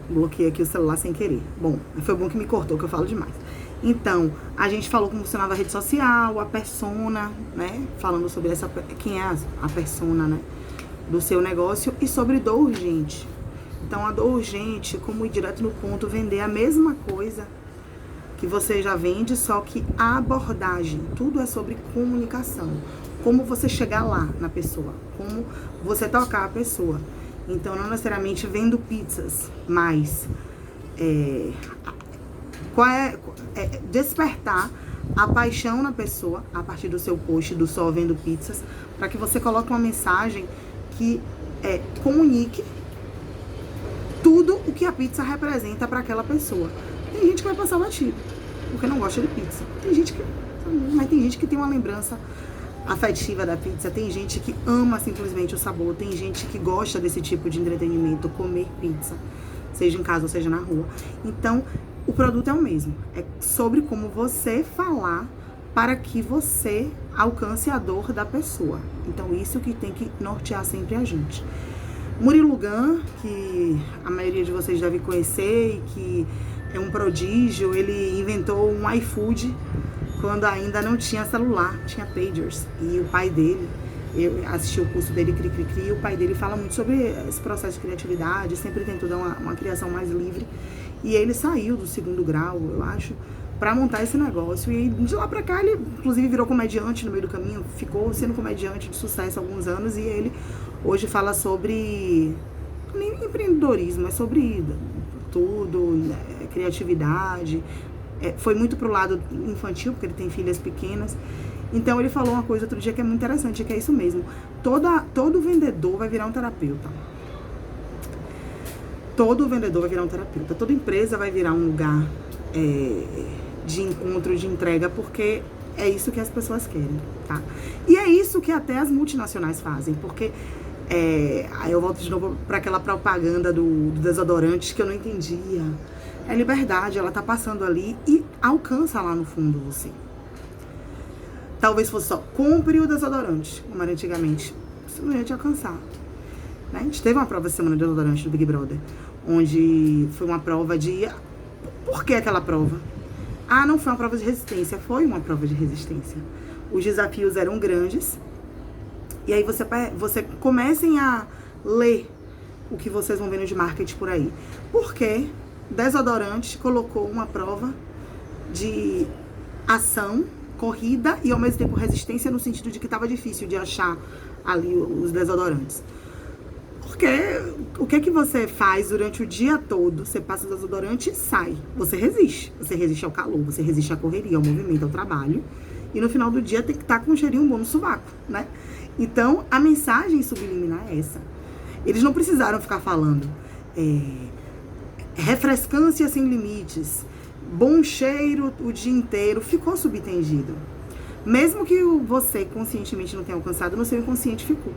Bloqueei aqui o celular sem querer. Bom, foi bom que me cortou, que eu falo demais. Então, a gente falou como funcionava a rede social, a persona, né? Falando sobre quem é a persona, né? Do seu negócio e sobre dor urgente. Então, a dor urgente, como ir direto no ponto, vender a mesma coisa que você já vende, só que a abordagem, tudo é sobre comunicação. Como você chegar lá na pessoa, como você tocar a pessoa. Então, não necessariamente vendo pizzas, mas despertar a paixão na pessoa a partir do seu post do Só Vendo Pizzas, para que você coloque uma mensagem que comunique tudo o que a pizza representa para aquela pessoa. Tem gente que vai passar batido, porque não gosta de pizza. Mas tem gente que tem uma lembrança afetiva da pizza, tem gente que ama simplesmente o sabor, tem gente que gosta desse tipo de entretenimento, comer pizza, seja em casa ou seja na rua. Então, o produto é o mesmo, é sobre como você falar para que você alcance a dor da pessoa. Então, isso que tem que nortear sempre a gente. Murilo Gun, que a maioria de vocês deve conhecer e que é um prodígio, ele inventou um iFood quando ainda não tinha celular, tinha pagers. E o pai dele, eu assisti o curso dele, Cri, e o pai dele fala muito sobre esse processo de criatividade, sempre tentou dar uma criação mais livre. E ele saiu do 2º grau, eu acho, pra montar esse negócio. E de lá pra cá, ele inclusive virou comediante no meio do caminho, ficou sendo comediante de sucesso há alguns anos. E ele hoje fala sobre nem empreendedorismo, é sobre tudo, criatividade. Foi muito pro lado infantil, porque ele tem filhas pequenas. Então ele falou uma coisa outro dia que é muito interessante, que é isso mesmo. Todo vendedor vai virar um terapeuta. Todo vendedor vai virar um terapeuta. Toda empresa vai virar um lugar de encontro, de entrega, porque é isso que as pessoas querem, tá? E é isso que até as multinacionais fazem, porque aí eu volto de novo para aquela propaganda do desodorante que eu não entendia. É liberdade, ela tá passando ali e alcança lá no fundo você. Talvez fosse só, compre o desodorante, como era antigamente. Isso não ia te alcançar. Né? A gente teve uma prova essa semana de desodorante do Big Brother, onde foi uma prova de... Por que aquela prova? Ah, não foi uma prova de resistência, foi uma prova de resistência. Os desafios eram grandes. E aí você comecem a ler o que vocês vão vendo de marketing por aí. Por quê? Desodorante colocou uma prova de ação, corrida e ao mesmo tempo resistência, no sentido de que estava difícil de achar ali os desodorantes. Porque o que você faz durante o dia todo? Você passa o desodorante e sai. Você resiste. Você resiste ao calor, você resiste à correria, ao movimento, ao trabalho. E no final do dia tem que estar com um cheirinho bom no sovaco, né? Então, a mensagem subliminar é essa. Eles não precisaram ficar falando refrescância sem limites, bom cheiro o dia inteiro, ficou subentendido. Mesmo que você conscientemente não tenha alcançado, no seu inconsciente ficou.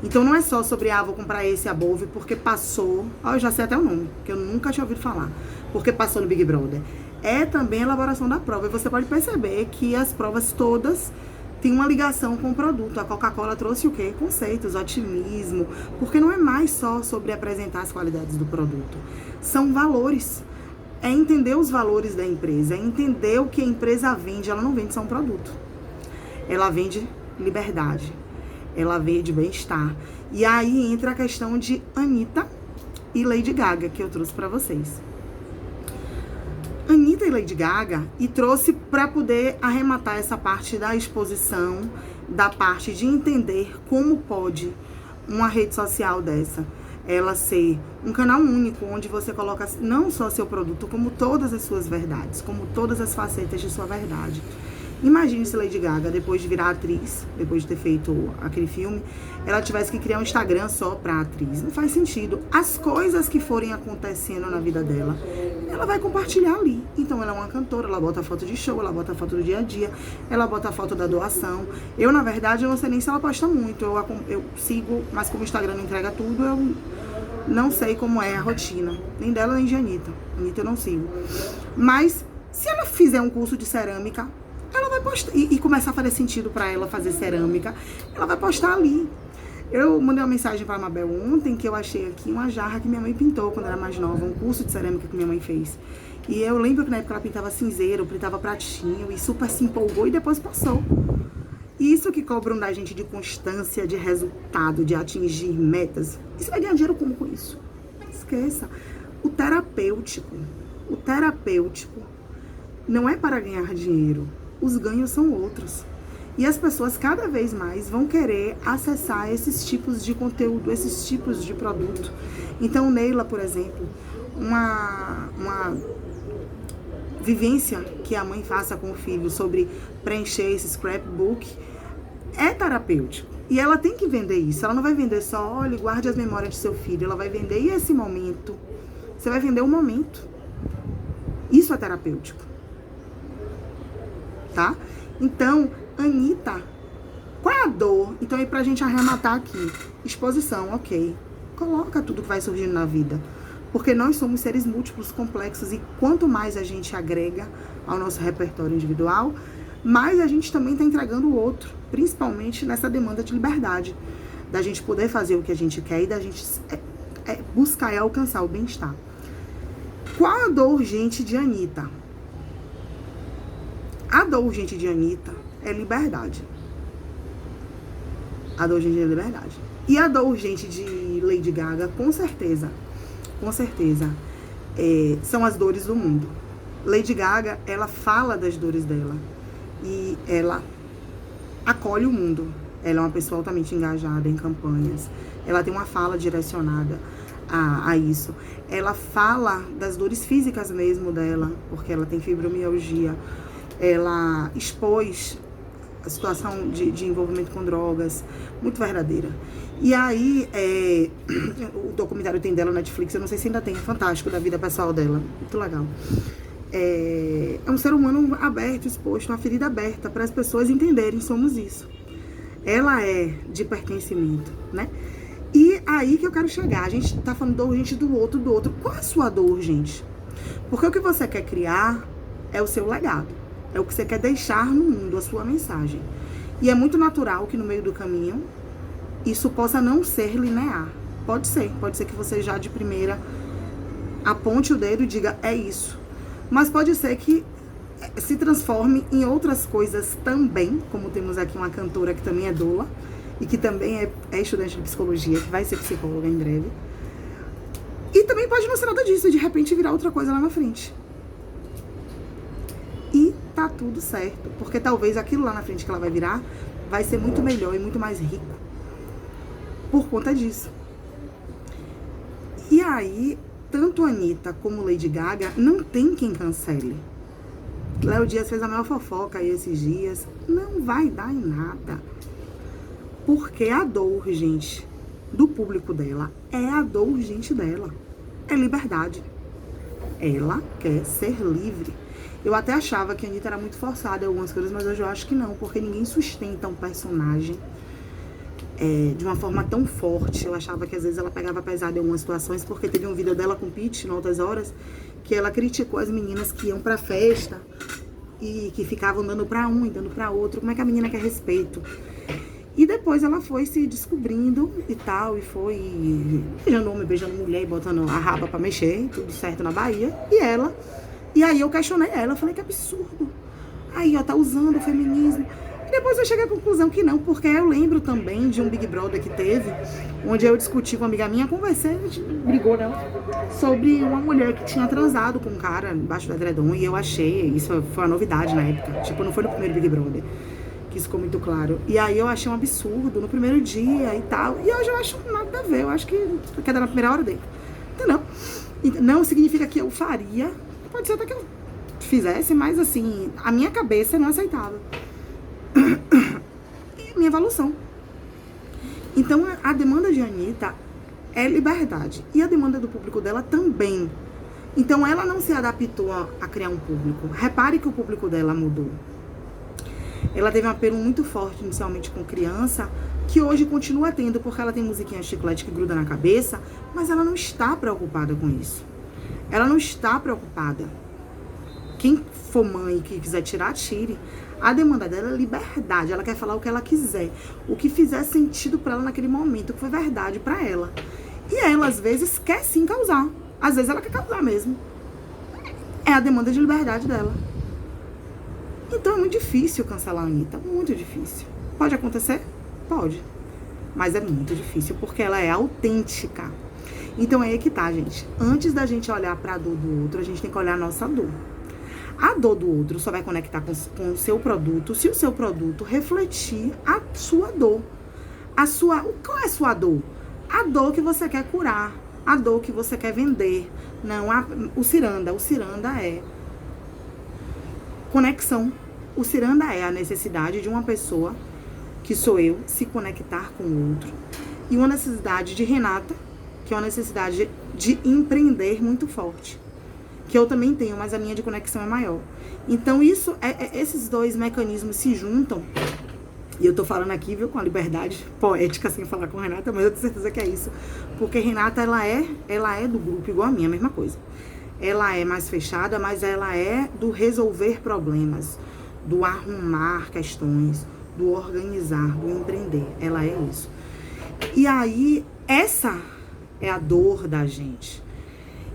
Então não é só sobre, vou comprar esse Above porque passou, eu já sei até o nome, que eu nunca tinha ouvido falar, porque passou no Big Brother. É também a elaboração da prova, e você pode perceber que as provas todas têm uma ligação com o produto. A Coca-Cola trouxe o quê? Conceitos, otimismo, porque não é mais só sobre apresentar as qualidades do produto, são valores. É entender os valores da empresa, é entender o que a empresa vende. Ela não vende só um produto, ela vende liberdade, ela vende bem-estar. E aí entra a questão de Anitta e Lady Gaga, que eu trouxe pra vocês. Anitta e Lady Gaga, e trouxe para poder arrematar essa parte da exposição, da parte de entender como pode uma rede social dessa, ela ser um canal único, onde você coloca não só seu produto, como todas as suas verdades, como todas as facetas de sua verdade. Imagine se Lady Gaga, depois de virar atriz, depois de ter feito aquele filme, ela tivesse que criar um Instagram só pra atriz. Não faz sentido. As coisas que forem acontecendo na vida dela, ela vai compartilhar ali. Então ela é uma cantora, ela bota foto de show, ela bota foto do dia a dia, ela bota foto da doação. Eu, na verdade, eu não sei nem se ela posta muito. Eu sigo, mas como o Instagram não entrega tudo, eu não sei como é a rotina. Nem dela, nem de Anitta. Anitta eu não sigo. Mas, se ela fizer um curso de cerâmica, ela vai postar, e começar a fazer sentido pra ela fazer cerâmica, ela vai postar ali. Eu mandei uma mensagem pra Mabel ontem que eu achei aqui uma jarra que minha mãe pintou quando era mais nova, um curso de cerâmica que minha mãe fez. E eu lembro que na época ela pintava cinzeiro, pintava pratinho e super se empolgou e depois passou. Isso que cobram da gente de constância, de resultado, de atingir metas. Isso vai ganhar dinheiro como com isso? Esqueça. O terapêutico não é para ganhar dinheiro. Os ganhos são outros. E as pessoas cada vez mais vão querer acessar esses tipos de conteúdo, esses tipos de produto. Então, Neila, por exemplo, uma vivência que a mãe faça com o filho sobre preencher esse scrapbook é terapêutico. E ela tem que vender isso. Ela não vai vender só, olha, guarde as memórias de seu filho. Ela vai vender e esse momento. Você vai vender o momento. Isso é terapêutico. Tá? Então, Anitta, qual é a dor? Então, aí pra gente arrematar aqui, exposição, ok. Coloca tudo que vai surgindo na vida. Porque nós somos seres múltiplos, complexos, e quanto mais a gente agrega ao nosso repertório individual, mais a gente também está entregando o outro, principalmente nessa demanda de liberdade, da gente poder fazer o que a gente quer e da gente buscar e alcançar o bem-estar. Qual a dor urgente de Anitta? A dor urgente de Anitta é liberdade. A dor urgente é liberdade. E a dor urgente de Lady Gaga, com certeza, são as dores do mundo. Lady Gaga, ela fala das dores dela e ela acolhe o mundo. Ela é uma pessoa altamente engajada em campanhas. Ela tem uma fala direcionada a isso. Ela fala das dores físicas mesmo dela, porque ela tem fibromialgia. Ela expôs a situação de envolvimento com drogas, muito verdadeira. E aí, o documentário tem dela na Netflix, eu não sei se ainda tem, é fantástico, da vida pessoal dela, muito legal. É um ser humano aberto, exposto, uma ferida aberta, para as pessoas entenderem, somos isso. Ela é de pertencimento, né? E aí que eu quero chegar, a gente tá falando dor urgente do outro. Qual é a sua dor urgente? Porque o que você quer criar é o seu legado. É o que você quer deixar no mundo, a sua mensagem. E é muito natural que no meio do caminho isso possa não ser linear. Pode ser que você já de primeira aponte o dedo e diga, é isso. Mas pode ser que se transforme em outras coisas também, como temos aqui uma cantora que também é doula e que também é estudante de psicologia, que vai ser psicóloga em breve. E também pode não ser nada disso, e de repente virar outra coisa lá na frente. E tá tudo certo, porque talvez aquilo lá na frente que ela vai virar vai ser muito melhor e muito mais rico por conta disso. E aí, tanto Anitta como Lady Gaga não tem quem cancele. Léo Dias fez a maior fofoca aí esses dias. Não vai dar em nada. Porque a dor urgente do público dela é a dor urgente dela. É liberdade. Ela quer ser livre. Eu até achava que a Anitta era muito forçada em algumas coisas, mas hoje eu acho que não, porque ninguém sustenta um personagem de uma forma tão forte. Eu achava que às vezes ela pegava pesado em algumas situações, porque teve um vídeo dela com Pitty, em Altas Horas, que ela criticou as meninas que iam pra festa e que ficavam dando pra um e dando pra outro. Como é que a menina quer respeito? E depois ela foi se descobrindo e tal, e foi beijando homem, beijando mulher, botando a raba pra mexer, tudo certo na Bahia. E aí eu questionei ela, eu falei que absurdo. Aí, ó, tá usando o feminismo. E depois eu cheguei à conclusão que não, porque eu lembro também de um Big Brother que teve, onde eu discuti com uma amiga minha, conversei, a gente brigou, né, sobre uma mulher que tinha transado com um cara embaixo do edredom, e eu achei, isso foi uma novidade na época, tipo, não foi no primeiro Big Brother, que isso ficou muito claro. E aí eu achei um absurdo no primeiro dia e tal, e hoje eu acho nada a ver, eu acho que quer dar na primeira hora dele, entendeu? Não significa que eu faria, pode ser até que eu fizesse, mas assim, a minha cabeça não aceitava. E a minha evolução. Então a demanda de Anitta é liberdade. E a demanda do público dela também. Então ela não se adaptou a criar um público. Repare que o público dela mudou. Ela teve um apelo muito forte inicialmente com criança, que hoje continua tendo, porque ela tem musiquinha chiclete que gruda na cabeça, mas ela não está preocupada com isso. Ela não está preocupada. Quem for mãe que quiser tirar, tire. A demanda dela é liberdade, ela quer falar o que ela quiser, o que fizer sentido para ela naquele momento, o que foi verdade para ela. E ela, às vezes, quer sim causar. Às vezes ela quer causar mesmo. É a demanda de liberdade dela. Então é muito difícil cancelar a Anitta, muito difícil. Pode acontecer? Pode. Mas é muito difícil, porque ela é autêntica. Então é aí que tá, gente. Antes da gente olhar pra dor do outro, a gente tem que olhar a nossa dor. A dor do outro só vai conectar com o seu produto se o seu produto refletir a sua dor. Qual é a sua dor? A dor que você quer curar, a dor que você quer vender. Não, o ciranda. O ciranda é conexão. O ciranda é a necessidade de uma pessoa, que sou eu, se conectar com o outro. E uma necessidade de Renata, que é uma necessidade de empreender muito forte. Que eu também tenho, mas a minha de conexão é maior. Então, esses dois mecanismos se juntam. E eu tô falando aqui, viu, com a liberdade poética, sem falar com a Renata, mas eu tenho certeza que é isso. Porque Renata, ela é do grupo igual a minha, a mesma coisa. Ela é mais fechada, mas ela é do resolver problemas, do arrumar questões, do organizar, do empreender. Ela é isso. E aí, essa é a dor da gente.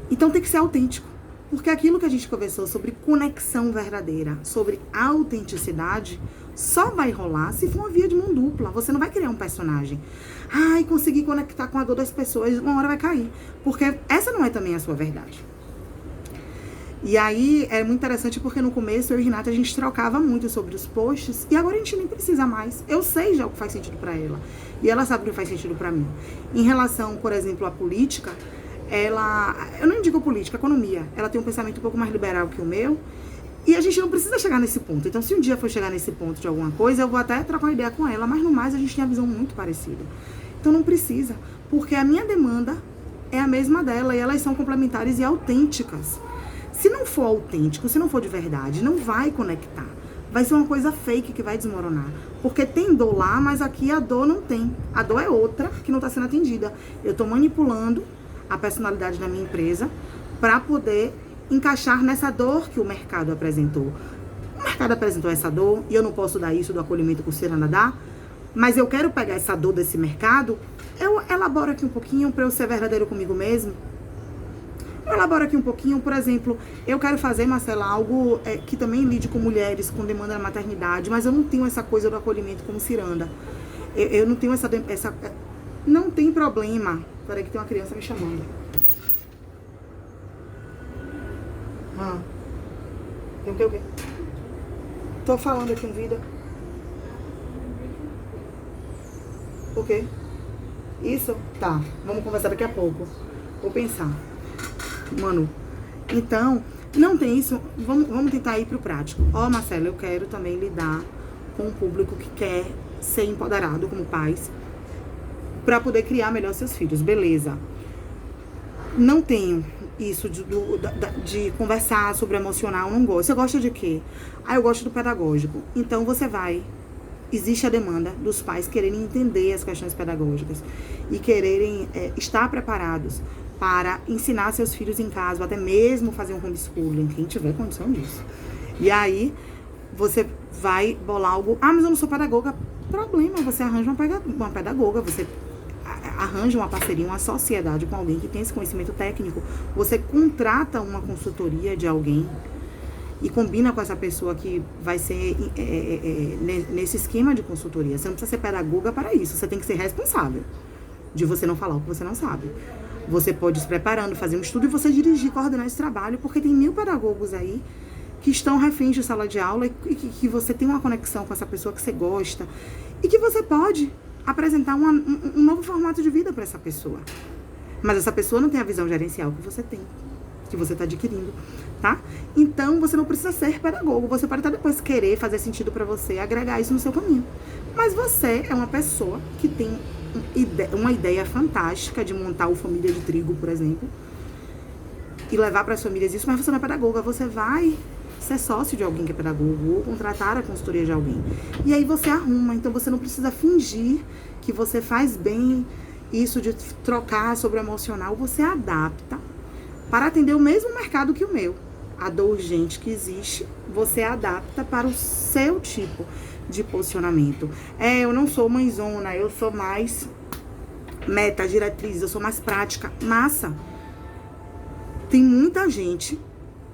Então tem que ser autêntico. Porque aquilo que a gente conversou sobre conexão verdadeira, sobre autenticidade, só vai rolar se for uma via de mão dupla. Você não vai criar um personagem. Ai, consegui conectar com a dor das pessoas, uma hora vai cair. Porque essa não é também a sua verdade. E aí, é muito interessante porque no começo, eu e Renata, a gente trocava muito sobre os posts. E agora a gente nem precisa mais. Eu sei já o que faz sentido pra ela. E ela sabe o que faz sentido pra mim. Em relação, por exemplo, à política, eu não digo política, economia. Ela tem um pensamento um pouco mais liberal que o meu. E a gente não precisa chegar nesse ponto. Então, se um dia for chegar nesse ponto de alguma coisa, eu vou até trocar uma ideia com ela. Mas no mais, a gente tem a visão muito parecida. Então, não precisa. Porque a minha demanda é a mesma dela. E elas são complementares e autênticas. Se não for autêntico, se não for de verdade, não vai conectar. Vai ser uma coisa fake que vai desmoronar. Porque tem dor lá, mas aqui a dor não tem. A dor é outra que não está sendo atendida. Eu estou manipulando a personalidade da minha empresa para poder encaixar nessa dor que o mercado apresentou. O mercado apresentou essa dor e eu não posso dar isso do acolhimento que o Ciranda dá, mas eu quero pegar essa dor desse mercado, eu elaboro aqui um pouquinho para eu ser verdadeiro comigo mesmo. Eu elaboro aqui um pouquinho, por exemplo, eu quero fazer, Marcela, algo que também lide com mulheres com demanda na maternidade, mas eu não tenho essa coisa do acolhimento como Ciranda. Eu não tenho essa... Não tem problema. Peraí que tem uma criança me chamando. Tem o quê? Tô falando aqui um vídeo. O quê? Isso? Tá. Vamos conversar daqui a pouco. Vou pensar. Mano, então, não tem isso. Vamos tentar ir pro prático. Marcela, eu quero também lidar com um público que quer ser empoderado como pais, para poder criar melhor seus filhos. Beleza. Não tenho isso de conversar sobre emocional, não gosto. Você gosta de quê? Eu gosto do pedagógico. Então existe a demanda dos pais quererem entender as questões pedagógicas e quererem estar preparados para ensinar seus filhos em casa, ou até mesmo fazer um homeschooling, quem tiver condição disso. E aí, você vai bolar algo... mas eu não sou pedagoga. Problema, você arranja uma pedagoga, você arranja uma parceria, uma sociedade com alguém que tem esse conhecimento técnico, você contrata uma consultoria de alguém e combina com essa pessoa que vai ser nesse esquema de consultoria. Você não precisa ser pedagoga para isso, você tem que ser responsável de você não falar o que você não sabe. Você pode ir se preparando, fazer um estudo e você dirigir, coordenar esse trabalho, porque tem 1000 pedagogos aí que estão reféns de sala de aula e que você tem uma conexão com essa pessoa que você gosta e que você pode apresentar um novo formato de vida para essa pessoa. Mas essa pessoa não tem a visão gerencial que você tem, que você está adquirindo, tá? Então, você não precisa ser pedagogo. Você pode até depois querer fazer sentido para você, agregar isso no seu caminho. Mas você é uma pessoa que tem uma ideia fantástica de montar o Família de Trigo, por exemplo, e levar para as famílias isso, mas você não é pedagoga. Você vai ser sócio de alguém que é pedagogo ou contratar a consultoria de alguém. E aí você arruma. Então você não precisa fingir que você faz bem isso de trocar sobre o emocional. Você adapta para atender o mesmo mercado que o meu. a dor urgente que existe, você adapta para o seu tipo de posicionamento. Eu não sou mãezona, eu sou mais meta, diretriz, eu sou mais prática. Massa! Tem muita gente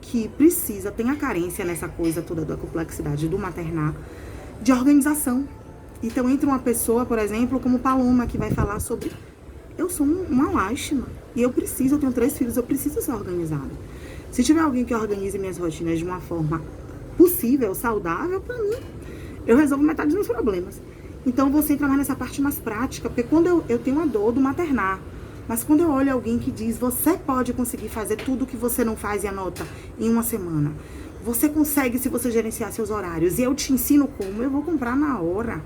que precisa, tem a carência nessa coisa toda da complexidade do maternar, de organização. Então entra uma pessoa, por exemplo, como Paloma, que vai falar sobre: eu sou uma lástima, e eu tenho 3 filhos, eu preciso ser organizada. Se tiver alguém que organize minhas rotinas de uma forma possível, saudável, pra mim, eu resolvo metade dos meus problemas. Então você entra mais nessa parte mais prática, porque quando eu tenho a dor do maternar, mas quando eu olho alguém que diz: você pode conseguir fazer tudo o que você não faz e anota em uma semana. Você consegue se você gerenciar seus horários. E eu te ensino como, eu vou comprar na hora.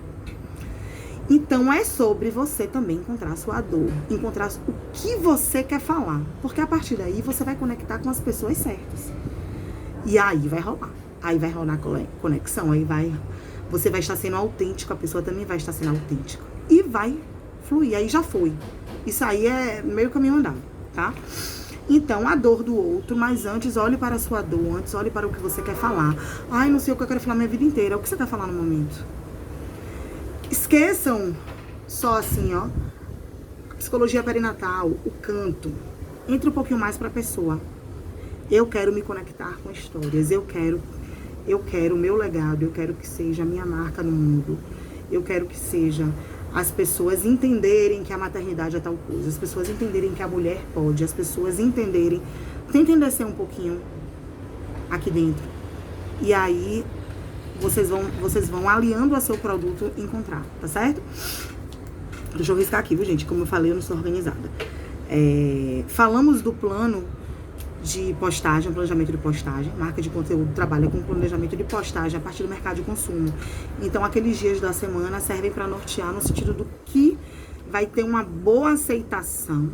Então é sobre você também encontrar a sua dor, encontrar o que você quer falar. Porque a partir daí você vai conectar com as pessoas certas. E aí vai rolar. Aí vai rolar conexão, você vai estar sendo autêntico, a pessoa também vai estar sendo autêntica. E vai fluir, aí já foi. Isso aí é meio caminho andado, tá? Então, a dor do outro, mas antes olhe para a sua dor, antes olhe para o que você quer falar. Ai, não sei o que eu quero falar minha vida inteira. O que você quer falar no momento? Esqueçam só assim, ó, psicologia perinatal, o canto. Entre um pouquinho mais para a pessoa. Eu quero me conectar com histórias, eu quero o meu legado, eu quero que seja a minha marca no mundo. Eu quero que seja as pessoas entenderem que a maternidade é tal coisa, as pessoas entenderem que a mulher pode, as pessoas entenderem. Tentem descer um pouquinho aqui dentro. E aí vocês vão aliando a seu produto encontrar, tá certo? Deixa eu riscar aqui, viu, gente? Como eu falei, eu não sou organizada. Falamos do plano de postagem, planejamento de postagem. Marca de conteúdo trabalha com planejamento de postagem a partir do mercado de consumo. Então, aqueles dias da semana servem para nortear no sentido do que vai ter uma boa aceitação,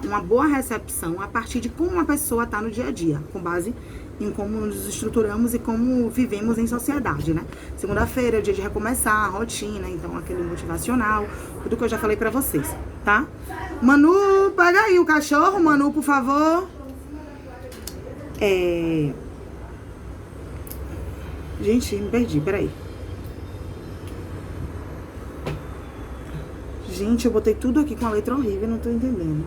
uma boa recepção a partir de como a pessoa está no dia a dia, com base em como nos estruturamos e como vivemos em sociedade, né? Segunda-feira é o dia de recomeçar, a rotina, então aquele motivacional, tudo que eu já falei para vocês, tá? Manu, pega aí o cachorro, Manu, por favor. Gente, me perdi, peraí. Gente, eu botei tudo aqui com a letra horrível, não tô entendendo.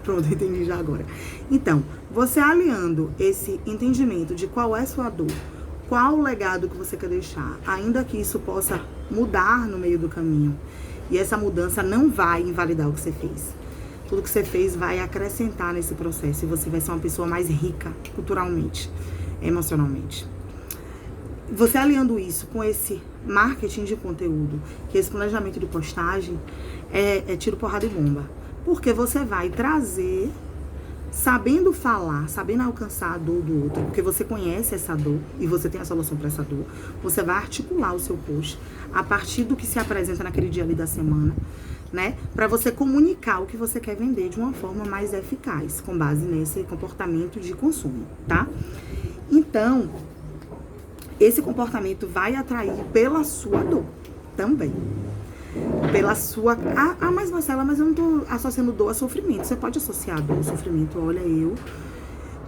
Pronto, entendi já agora. Então, você aliando esse entendimento de qual é sua dor, qual o legado que você quer deixar, ainda que isso possa mudar no meio do caminho, e essa mudança não vai invalidar o que você fez. Tudo que você fez vai acrescentar nesse processo e você vai ser uma pessoa mais rica culturalmente, emocionalmente. Você aliando isso com esse marketing de conteúdo, que esse planejamento de postagem, é tiro, porrada e bomba. Porque você vai trazer, sabendo falar, sabendo alcançar a dor do outro, porque você conhece essa dor e você tem a solução para essa dor, você vai articular o seu post a partir do que se apresenta naquele dia ali da semana, né? Para você comunicar o que você quer vender de uma forma mais eficaz, com base nesse comportamento de consumo, tá? Então, esse comportamento vai atrair pela sua dor também. Pela sua... mas Marcela, mas eu não tô associando dor a sofrimento. Você pode associar dor ao sofrimento. Olha, eu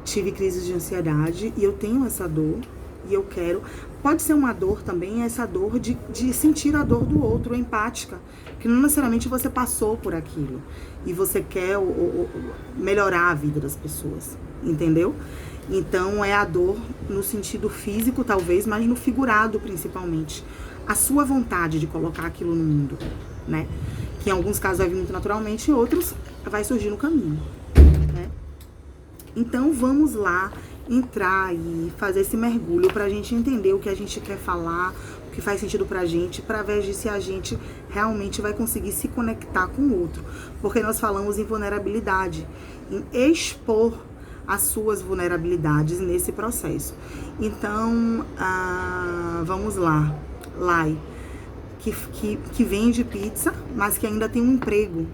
tive crises de ansiedade e eu tenho essa dor e eu quero... Pode ser uma dor também, essa dor de sentir a dor do outro, empática. Que não necessariamente você passou por aquilo. E você quer melhorar a vida das pessoas. Entendeu? Então, é a dor no sentido físico, talvez, mas no figurado, principalmente. A sua vontade de colocar aquilo no mundo, né? Que em alguns casos vai vir muito naturalmente, em outros vai surgir no caminho, né? Então, vamos lá entrar e fazer esse mergulho pra gente entender o que a gente quer falar, o que faz sentido pra gente, pra ver se a gente realmente vai conseguir se conectar com o outro. Porque nós falamos em vulnerabilidade, em expor as suas vulnerabilidades nesse processo. Então, vamos lá. Lai, que vende pizza, mas que ainda tem um emprego,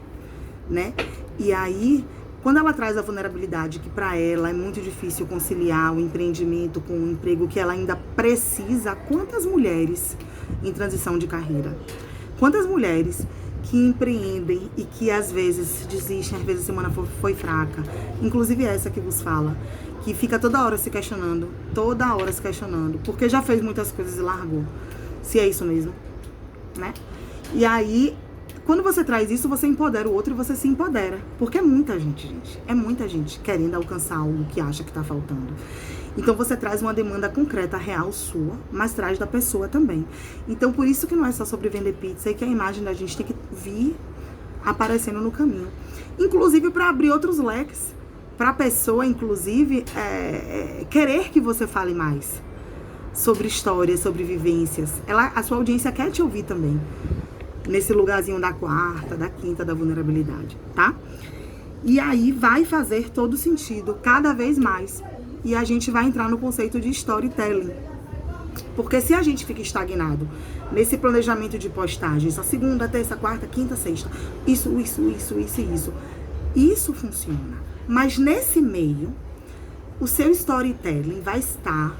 né? E aí, quando ela traz a vulnerabilidade, que para ela é muito difícil conciliar o empreendimento com o emprego que ela ainda precisa, quantas mulheres em transição de carreira? Quantas mulheres que empreendem e que às vezes desistem, às vezes a semana foi fraca, inclusive essa que vos fala, que fica toda hora se questionando, porque já fez muitas coisas e largou, se é isso mesmo, né? E aí, quando você traz isso, você empodera o outro e você se empodera, porque é muita gente, é muita gente querendo alcançar algo que acha que tá faltando. Então você traz uma demanda concreta, real sua, mas traz da pessoa também. Então por isso que não é só sobre vender pizza e que a imagem da gente tem que vir aparecendo no caminho. Inclusive para abrir outros leques, para a pessoa, inclusive, querer que você fale mais sobre histórias, sobre vivências. A sua audiência quer te ouvir também, nesse lugarzinho da quarta, da quinta, da vulnerabilidade, tá? E aí vai fazer todo sentido, cada vez mais. E a gente vai entrar no conceito de storytelling. Porque se a gente fica estagnado nesse planejamento de postagens, a segunda, terça, quarta, quinta, sexta, isso funciona. Mas nesse meio, o seu storytelling vai estar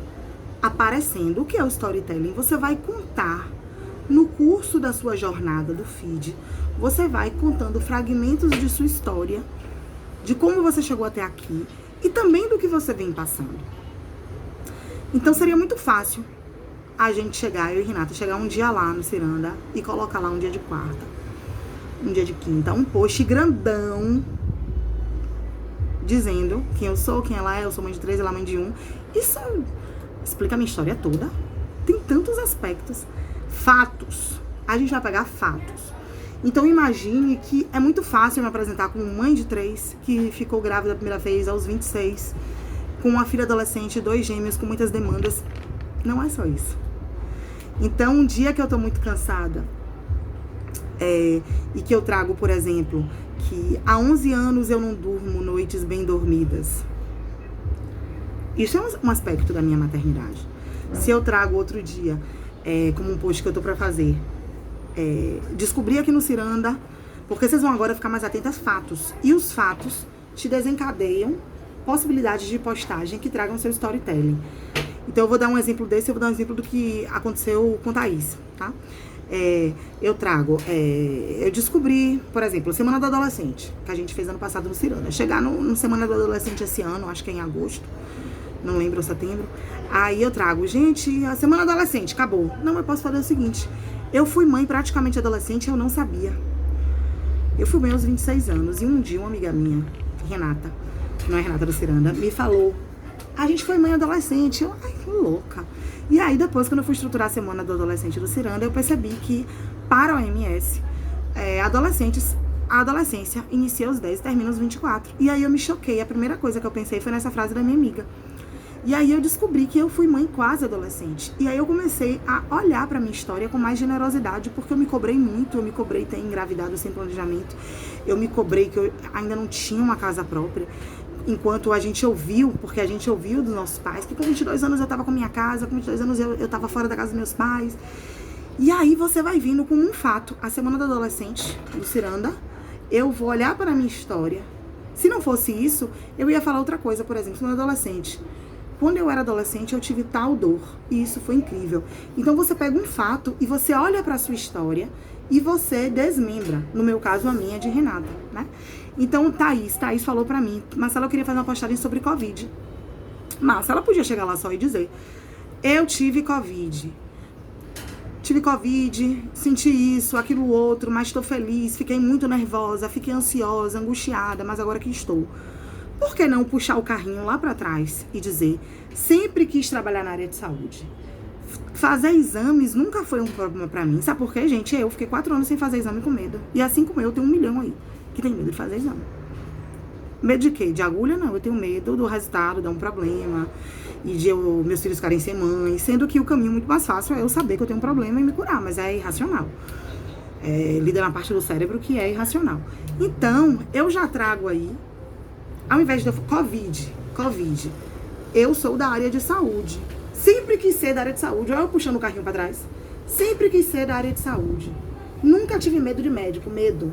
aparecendo. O que é o storytelling? Você vai contar no curso da sua jornada do feed, você vai contando fragmentos de sua história, de como você chegou até aqui, e também do que você vem passando. Então seria muito fácil a gente chegar, eu e Renata, chegar um dia lá no Ciranda e colocar lá um dia de quarta, um dia de quinta, um post grandão dizendo quem eu sou, quem ela é, eu sou mãe de 3, ela é mãe de 1. Isso explica a minha história toda. Tem tantos aspectos. Fatos. A gente vai pegar fatos. Então imagine que é muito fácil eu me apresentar como mãe de 3, que ficou grávida a primeira vez aos 26, com uma filha adolescente, 2 gêmeos, com muitas demandas. Não é só isso. Então um dia que eu tô muito cansada, e que eu trago, por exemplo, que há 11 anos eu não durmo noites bem dormidas. Isso é um aspecto da minha maternidade. Se eu trago outro dia, como um post que eu tô pra fazer, descobri aqui no Ciranda, porque vocês vão agora ficar mais atentos a fatos. E os fatos te desencadeiam possibilidades de postagem que tragam seu storytelling. Então eu vou dar um exemplo desse, eu vou dar um exemplo do que aconteceu com Thaís, tá? Eu descobri, por exemplo, a Semana do Adolescente, que a gente fez ano passado no Ciranda. Chegar no Semana do Adolescente esse ano, acho que é em agosto, não lembro, setembro. Aí eu trago, gente, a Semana do Adolescente, acabou. Não, eu posso fazer o seguinte, eu fui mãe praticamente adolescente e eu não sabia. Eu fui mãe aos 26 anos e um dia uma amiga minha, Renata, que não é Renata do Ciranda, me falou, a gente foi mãe adolescente. Eu, ai, que louca. E aí depois, quando eu fui estruturar a Semana do Adolescente do Ciranda, eu percebi que para a OMS, a adolescência inicia aos 10 e termina aos 24. E aí eu me choquei, a primeira coisa que eu pensei foi nessa frase da minha amiga. E aí eu descobri que eu fui mãe quase adolescente. E aí eu comecei a olhar pra minha história com mais generosidade, porque eu me cobrei muito, eu me cobrei ter engravidado sem planejamento, eu me cobrei que eu ainda não tinha uma casa própria, enquanto a gente ouviu, porque a gente ouviu dos nossos pais, que com 22 anos eu tava com a minha casa, com 22 anos eu tava fora da casa dos meus pais. E aí você vai vindo com um fato, a Semana do Adolescente do Ciranda, eu vou olhar para a minha história. Se não fosse isso, eu ia falar outra coisa, por exemplo, Semana do Adolescente. Quando eu era adolescente, eu tive tal dor, e isso foi incrível. Então você pega um fato e você olha para a sua história e você desmembra, no meu caso a minha de Renata, né? Então Thaís falou pra mim, Marcela, eu queria fazer uma postagem sobre Covid. Mas ela podia chegar lá só e dizer, eu tive Covid, senti isso, aquilo outro, mas estou feliz, fiquei muito nervosa, fiquei ansiosa, angustiada, mas agora que estou. Por que não puxar o carrinho lá pra trás e dizer, sempre quis trabalhar na área de saúde. Fazer exames nunca foi um problema pra mim. Sabe por quê, gente? Eu fiquei 4 anos sem fazer exame com medo. E assim como eu, tenho 1 milhão aí que tem medo de fazer exame. Medo de quê? De agulha? Não. Eu tenho medo do resultado dar um problema e de meus filhos ficarem sem mãe. Sendo que o caminho muito mais fácil é eu saber que eu tenho um problema e me curar. Mas é irracional. Lida na parte do cérebro que é irracional. Então, eu já trago aí, ao invés de Covid, eu sou da área de saúde. Sempre quis ser da área de saúde. Olha eu puxando o carrinho pra trás. Sempre quis ser da área de saúde. Nunca tive medo de médico. Medo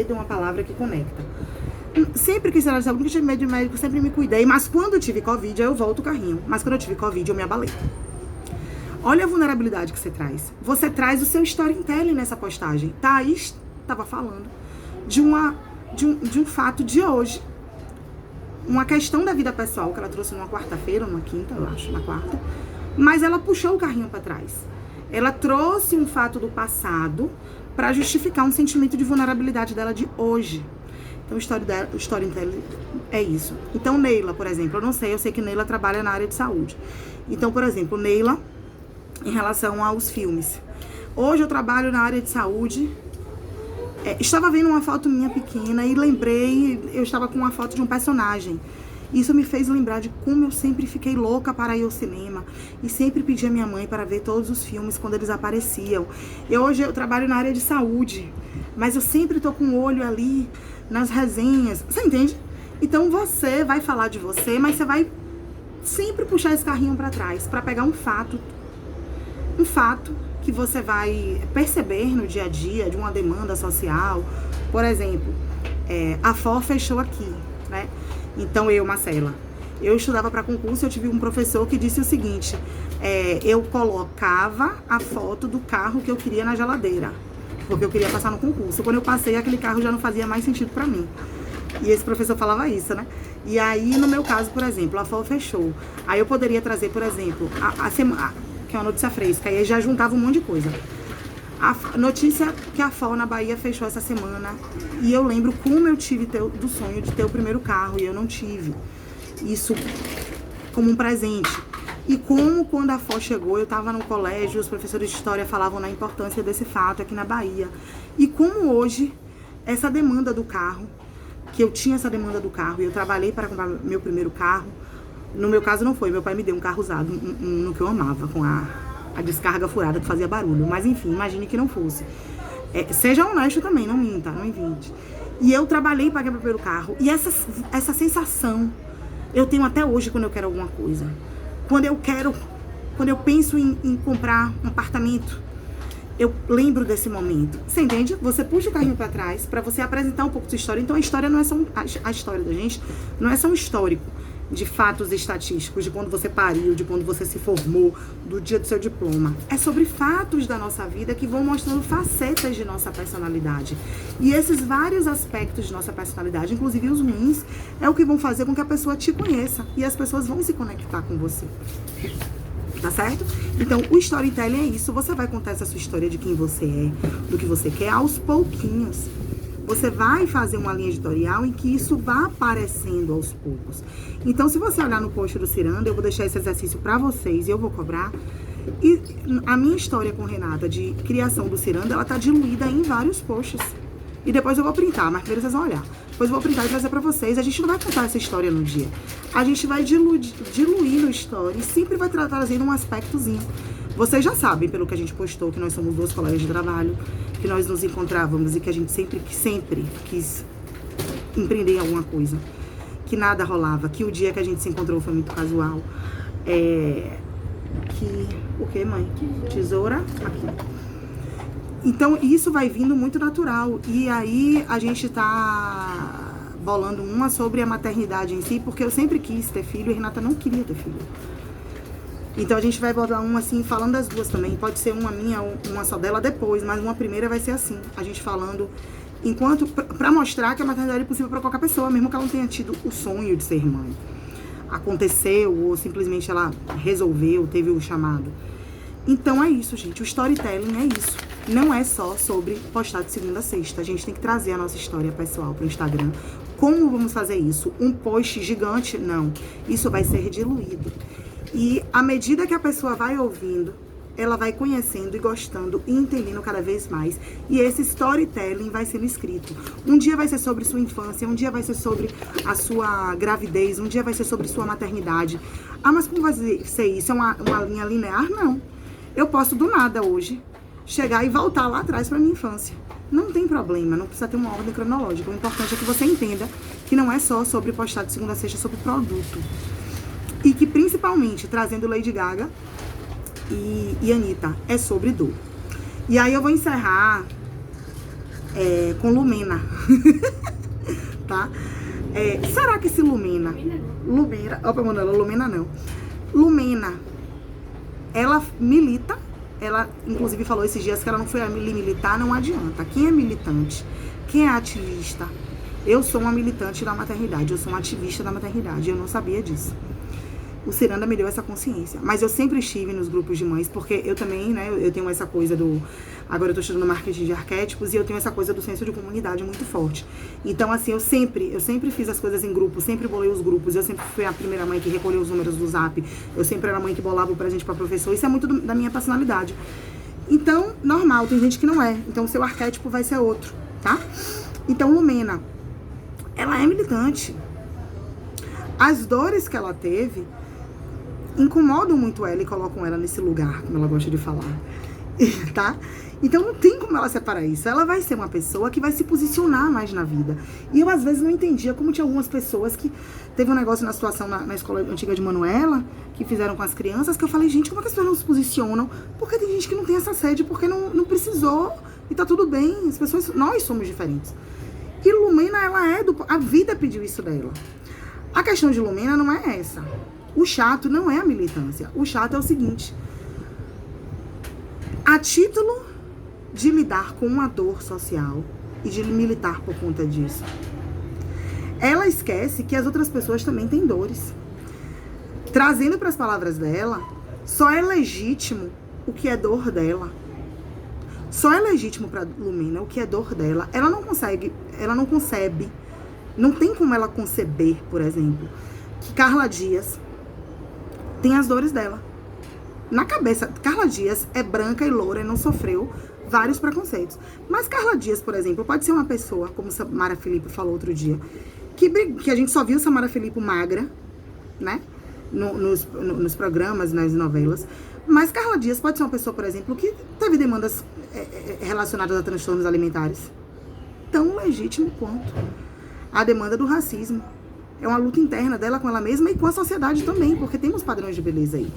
é uma palavra que conecta. Sempre quis ser da área de saúde, nunca tive medo de médico, sempre me cuidei. Mas quando eu tive Covid, aí eu volto o carrinho. Mas quando eu tive Covid, eu me abalei. Olha a vulnerabilidade que você traz. Você traz o seu storytelling nessa postagem. Thaís estava falando de um fato de hoje. Uma questão da vida pessoal que ela trouxe numa quarta-feira, numa quinta, eu acho, na quarta. Mas ela puxou o carrinho para trás. Ela trouxe um fato do passado para justificar um sentimento de vulnerabilidade dela de hoje. Então, o storytelling é isso. Então, Neila, por exemplo, eu sei que Neila trabalha na área de saúde. Então, por exemplo, Neila, em relação aos filmes. Hoje eu trabalho na área de saúde. Estava vendo uma foto minha pequena e lembrei, eu estava com uma foto de um personagem. Isso me fez lembrar de como eu sempre fiquei louca para ir ao cinema e sempre pedi a minha mãe para ver todos os filmes quando eles apareciam. Hoje eu trabalho na área de saúde, mas eu sempre tô com o olho ali nas resenhas, você entende? Então você vai falar de você, mas você vai sempre puxar esse carrinho para trás, para pegar um fato que você vai perceber no dia a dia de uma demanda social. Por exemplo, a FO fechou aqui, né? Então Marcela, eu estudava para concurso e eu tive um professor que disse o seguinte, eu colocava a foto do carro que eu queria na geladeira, porque eu queria passar no concurso. Quando eu passei, aquele carro já não fazia mais sentido para mim. E esse professor falava isso, né? E aí, no meu caso, por exemplo, a FO fechou. Aí eu poderia trazer, por exemplo, que é uma notícia fresca, aí já juntava um monte de coisa. A notícia que a FO na Bahia fechou essa semana, e eu lembro como eu tive do sonho de ter o primeiro carro, e eu não tive. Isso como um presente. E como quando a FO chegou, eu estava no colégio, os professores de história falavam na importância desse fato aqui na Bahia. E como hoje, essa demanda do carro, que eu tinha essa demanda do carro, e eu trabalhei para comprar meu primeiro carro. No meu caso não foi, meu pai me deu um carro usado, no que eu amava, com a descarga furada que fazia barulho. Mas enfim, imagine que não fosse. Seja honesto também, não minta, não invente. E eu trabalhei para comprar meu carro. E essa sensação eu tenho até hoje quando eu quero alguma coisa. Quando eu penso em comprar um apartamento, eu lembro desse momento. Você entende? Você puxa o carrinho para trás para você apresentar um pouco de sua história. Então a história não é só a história da gente, não é só um histórico de fatos estatísticos, de quando você pariu, de quando você se formou, do dia do seu diploma. É sobre fatos da nossa vida que vão mostrando facetas de nossa personalidade. E esses vários aspectos de nossa personalidade, inclusive os ruins, é o que vão fazer com que a pessoa te conheça. E as pessoas vão se conectar com você. Tá certo? Então, o storytelling é isso. Você vai contar essa sua história de quem você é, do que você quer, aos pouquinhos. Você vai fazer uma linha editorial em que isso vá aparecendo aos poucos. Então, se você olhar no post do Ciranda, eu vou deixar esse exercício para vocês e eu vou cobrar. E a minha história com Renata de criação do Ciranda, ela tá diluída em vários posts. E depois eu vou printar, mas primeiro vocês vão olhar. Depois eu vou printar e trazer pra vocês. A gente não vai contar essa história no dia. A gente vai diluir no story e sempre vai trazendo um aspectozinho. Vocês já sabem, pelo que a gente postou, que nós somos 2 colegas de trabalho, que nós nos encontrávamos e que a gente sempre quis empreender em alguma coisa. Que nada rolava, que o dia que a gente se encontrou foi muito casual. O que, mãe? Tesoura? Aqui. Então, isso vai vindo muito natural. E aí, a gente tá bolando uma sobre a maternidade em si, porque eu sempre quis ter filho e Renata não queria ter filho. Então, a gente vai bolar uma assim, falando das duas também. Pode ser uma minha, uma só dela depois, mas uma primeira vai ser assim. A gente falando, pra mostrar que a maternidade é possível pra qualquer pessoa, mesmo que ela não tenha tido o sonho de ser mãe. Aconteceu, ou simplesmente ela resolveu, teve o chamado. Então é isso, gente. O storytelling é isso. Não é só sobre postar de segunda a sexta. A gente tem que trazer a nossa história pessoal para o Instagram. Como vamos fazer isso? Um post gigante? Não. Isso vai ser diluído. E à medida que a pessoa vai ouvindo, ela vai conhecendo e gostando e entendendo cada vez mais. E esse storytelling vai sendo escrito. Um dia vai ser sobre sua infância, um dia vai ser sobre a sua gravidez, um dia vai ser sobre sua maternidade. Ah, mas como vai ser isso? É uma linha linear? Não. Eu posso do nada hoje chegar e voltar lá atrás para minha infância. Não tem problema, não precisa ter uma ordem cronológica. O importante é que você entenda que não é só sobre postar de segunda a sexta, é sobre produto. E que principalmente, trazendo Lady Gaga e Anitta, é sobre dor. E aí eu vou encerrar com Lumena. Tá? Será que esse Lumena, opa, Manuela, Lumena não. Lumena, ela milita ela inclusive falou esses dias que ela não foi militar, não adianta. Quem é militante, quem é ativista, eu sou uma militante da maternidade, eu sou uma ativista da maternidade, eu não sabia disso. O Ciranda me deu essa consciência. Mas eu sempre estive nos grupos de mães, porque eu também, né, eu tenho essa coisa do... Agora eu tô estudando marketing de arquétipos e eu tenho essa coisa do senso de comunidade muito forte. Então, assim, eu sempre fiz as coisas em grupo, sempre bolei os grupos, eu sempre fui a primeira mãe que recolheu os números do Zap, eu sempre era a mãe que bolava o presente pra professor, isso é muito da minha personalidade. Então, normal, tem gente que não é. Então, o seu arquétipo vai ser outro, tá? Então, Lumena, ela é militante. As dores que ela teve incomodam muito ela e colocam ela nesse lugar, como ela gosta de falar, tá? Então não tem como ela separar isso. Ela vai ser uma pessoa que vai se posicionar mais na vida. E eu às vezes não entendia como tinha algumas pessoas que... Teve um negócio na situação na escola antiga de Manuela, que fizeram com as crianças, que eu falei, gente, como é que as pessoas não se posicionam? Porque tem gente que não tem essa sede, porque não precisou, e tá tudo bem, as pessoas, nós somos diferentes. E Lumena, ela é a vida pediu isso dela. A questão de Lumena não é essa. O chato não é a militância. O chato é o seguinte: a título de lidar com uma dor social e de militar por conta disso, ela esquece que as outras pessoas também têm dores. Trazendo para as palavras dela, só é legítimo o que é dor dela. Só é legítimo para Lumena o que é dor dela. Ela não concebe, não tem como ela conceber, por exemplo, que Carla Dias tem as dores dela. Na cabeça, Carla Dias é branca e loura e não sofreu vários preconceitos. Mas Carla Dias, por exemplo, pode ser uma pessoa, como Samara Filipe falou outro dia, que a gente só viu Samara Filipe magra, né? Nos programas, nas novelas. Mas Carla Dias pode ser uma pessoa, por exemplo, que teve demandas relacionadas a transtornos alimentares. Tão legítimo quanto a demanda do racismo. É uma luta interna dela com ela mesma e com a sociedade também, porque temos padrões de beleza aí.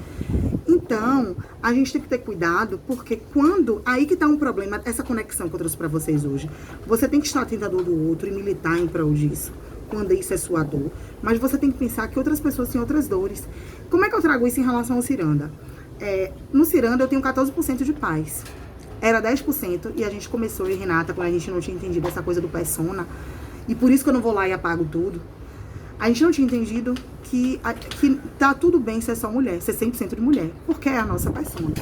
Então, a gente tem que ter cuidado, porque aí que tá um problema, essa conexão que eu trouxe pra vocês hoje. Você tem que estar atento à dor do outro e militar em prol disso, quando isso é sua dor. Mas você tem que pensar que outras pessoas têm outras dores. Como é que eu trago isso em relação ao Ciranda? No Ciranda eu tenho 14% de paz. Era 10% e a gente começou, eu e Renata, quando a gente não tinha entendido essa coisa do persona. E por isso que eu não vou lá e apago tudo. A gente não tinha entendido que tá tudo bem ser só mulher, ser 100% de mulher, porque é a nossa persona.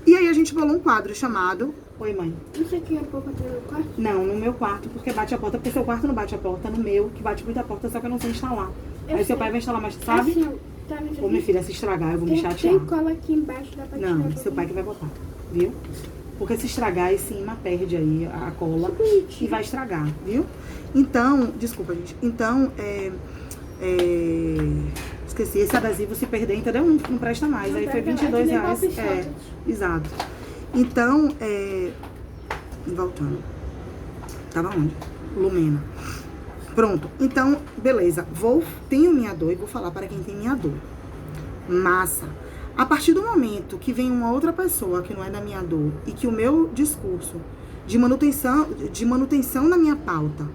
E aí a gente bolou um quadro chamado... Oi, mãe. Isso aqui é pouco no meu quarto? Não, no meu quarto, porque bate a porta, porque seu quarto não bate a porta, no meu, que bate muito a porta, só que eu não sei instalar. Aí seu pai vai instalar, mas sabe? Assim, tá, Ô, minha filha, se estragar, eu vou me chatear. Tem cola aqui embaixo, dá pra tirar. Não, seu pai que vai botar, viu? Porque se estragar, esse imã perde aí a cola e vai estragar, viu? Então, desculpa, gente. Então, esqueci, esse adesivo se perder, entendeu? Não presta mais. Aí foi R$22. Exato. Então, voltando. Tava onde? Lumena. Pronto. Então, beleza. Tenho minha dor e vou falar para quem tem minha dor. Massa. A partir do momento que vem uma outra pessoa que não é da minha dor e que o meu discurso de manutenção na minha pauta,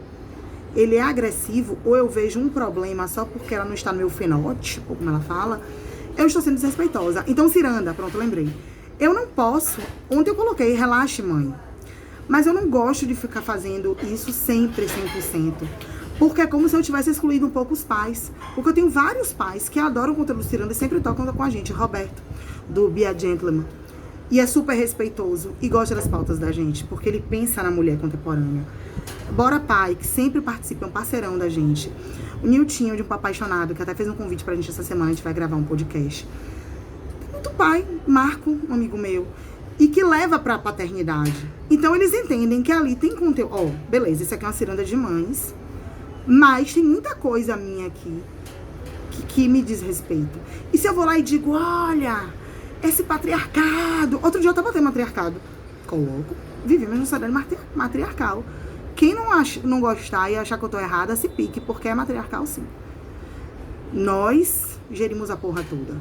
ele é agressivo, ou eu vejo um problema só porque ela não está no meu fenótipo, como ela fala, eu estou sendo desrespeitosa. Então, Ciranda, pronto, lembrei. Eu não posso... Ontem eu coloquei, relaxe, mãe. Mas eu não gosto de ficar fazendo isso sempre, 100%. Porque é como se eu tivesse excluído um pouco os pais. Porque eu tenho vários pais que adoram o conteúdo do Ciranda e sempre tocam com a gente. Roberto, do Be a Gentleman. E é super respeitoso e gosta das pautas da gente, porque ele pensa na mulher contemporânea. Bora Pai, que sempre participa, é um parceirão da gente. O Niltinho, de um Papai Apaixonado, que até fez um convite pra gente essa semana, a gente vai gravar um podcast. Muito pai, Marco, um amigo meu, e que leva pra paternidade. Então eles entendem que ali tem conteúdo. Beleza, isso aqui é uma ciranda de mães, mas tem muita coisa minha aqui que me diz respeito. E se eu vou lá e digo, olha, esse patriarcado... Outro dia eu tava tendo matriarcado. Coloco, vivemos num cenário matriarcal. Quem não gostar e achar que eu tô errada, se pique, porque é matriarcal sim. Nós gerimos a porra toda.